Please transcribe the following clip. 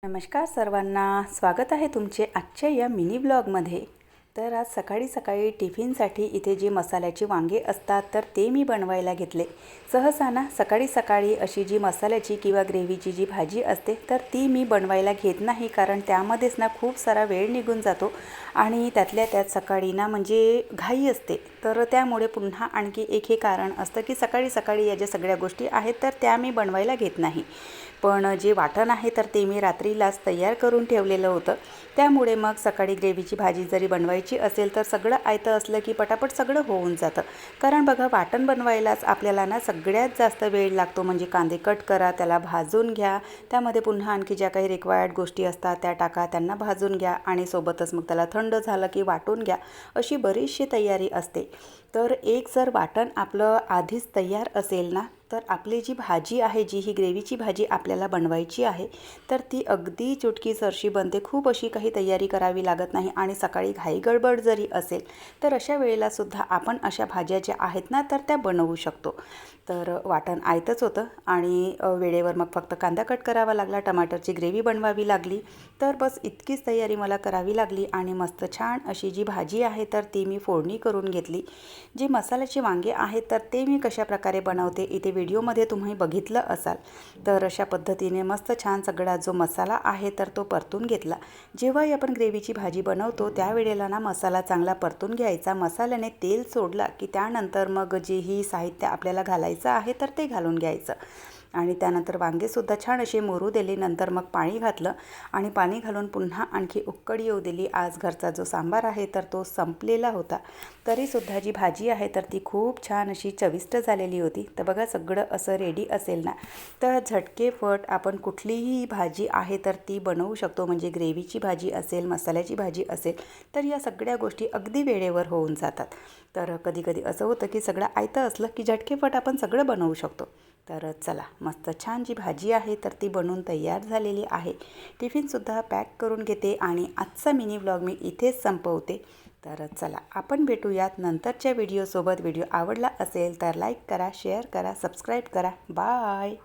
नमस्कार सर्वांना, स्वागत आहे तुमचे आजच्या या मिनी ब्लॉगमध्ये। तर आज सकाळी सकाळी टिफिनसाठी इथे जी मसाल्याची वांगे असतात तर ते मी बनवायला घेतले। सहसा ना सकाळी सकाळी अशी जी मसाल्याची किंवा ग्रेव्हीची जी भाजी असते तर ती मी बनवायला घेत नाही, कारण त्यामध्येच ना खूप सारा वेळ निघून जातो आणि त्यातल्या त्यात सकाळी ना म्हणजे घाई असते। तर त्यामुळे पुन्हा आणखी एक हे कारण असतं की सकाळी सकाळी या ज्या सगळ्या गोष्टी आहेत तर त्या मी बनवायला घेत नाही। पण जे वाटण आहे तर ते मी रात्रीलाच तयार करून ठेवलेलं होतं। त्यामुळे मग सकाळी ग्रेव्हीची भाजी जरी बनवायची असेल तर सगळं आयतं असलं की पटापट सगळं होऊन जातं। कारण बघा, वाटण बनवायलाच आपल्याला ना सगळ्यात जास्त वेळ लागतो। म्हणजे कांदे कट करा, त्याला भाजून घ्या, त्यामध्ये पुन्हा आणखी ज्या काही रिक्वायर्ड गोष्टी असतात त्या टाका, त्यांना भाजून घ्या आणि सोबतच मग त्याला थंड झालं की वाटून घ्या, अशी बरीचशी तयारी असते। तर एक जर वाटण आपलं आधीच तयार असेल ना तर आपली जी भाजी आहे, जी ही ग्रेव्हीची भाजी आपल्याला बनवायची आहे तर ती अगदी चुटकीसरशी बनते। खूप अशी काही तयारी करावी लागत नाही आणि सकाळी घाई गडबड जरी असेल तर अशा वेळेला सुद्धा आपण अशा भाज्या ज्या आहेत ना तर त्या बनवू शकतो। तर वाटण आयतच होतं आणि वेळेवर मग फक्त कांदा कट करावा लागला, टमाटरची ग्रेव्ही बनवावी लागली, तर बस इतकीच तयारी मला करावी लागली आणि मस्त छान अशी जी भाजी आहे तर ती मी फोडणी करून घेतली। जी मसाल्याची वांगे आहेत तर ते मी कशा प्रकारे बनवते इथे व्हिडिओमध्ये तुम्ही बघितलं असाल। तर अशा पद्धतीने मस्त छान सगळा जो मसाला आहे तर तो परतून घेतला। जेव्हाही आपण ग्रेव्हीची भाजी बनवतो त्यावेळेला ना मसाला चांगला परतून घ्यायचा। मसाल्याने तेल सोडला की त्यानंतर मग जे ही साहित्य आपल्याला घालायचं आहे तर ते घालून घ्यायचं आणि त्यानंतर वांगेसुद्धा छान असे मोरू दिले। नंतर मग पाणी घातलं आणि पाणी घालून पुन्हा आणखी उकळी येऊ दिली। आज घरचा जो सांबार आहे तर तो संपलेला होता, तरीसुद्धा जी भाजी आहे तर ती खूप छान अशी चविष्ट झालेली होती। तर बघा, सगळं असं रेडी असेल ना तर झटकेफट आपण कुठलीही भाजी आहे तर ती बनवू शकतो। म्हणजे ग्रेव्हीची भाजी असेल, मसाल्याची भाजी असेल, तर या सगळ्या गोष्टी अगदी वेळेवर होऊन जातात। तर कधी कधी असं होतं की सगळं आयतं असलं की झटकेफट आपण सगळं बनवू शकतो। तर चला, मस्त छान जी भाजी आहे तर ती बनवून तयार झालेली आहे। टिफिनसुद्धा पॅक करून घेते आणि आजचा मिनी व्लॉग मी इथेच संपवते। तर चला, आपण भेटूयात नंतरच्या व्हिडिओसोबत। व्हिडिओ आवडला असेल तर लाईक करा, शेअर करा, सबस्क्राईब करा। बाय।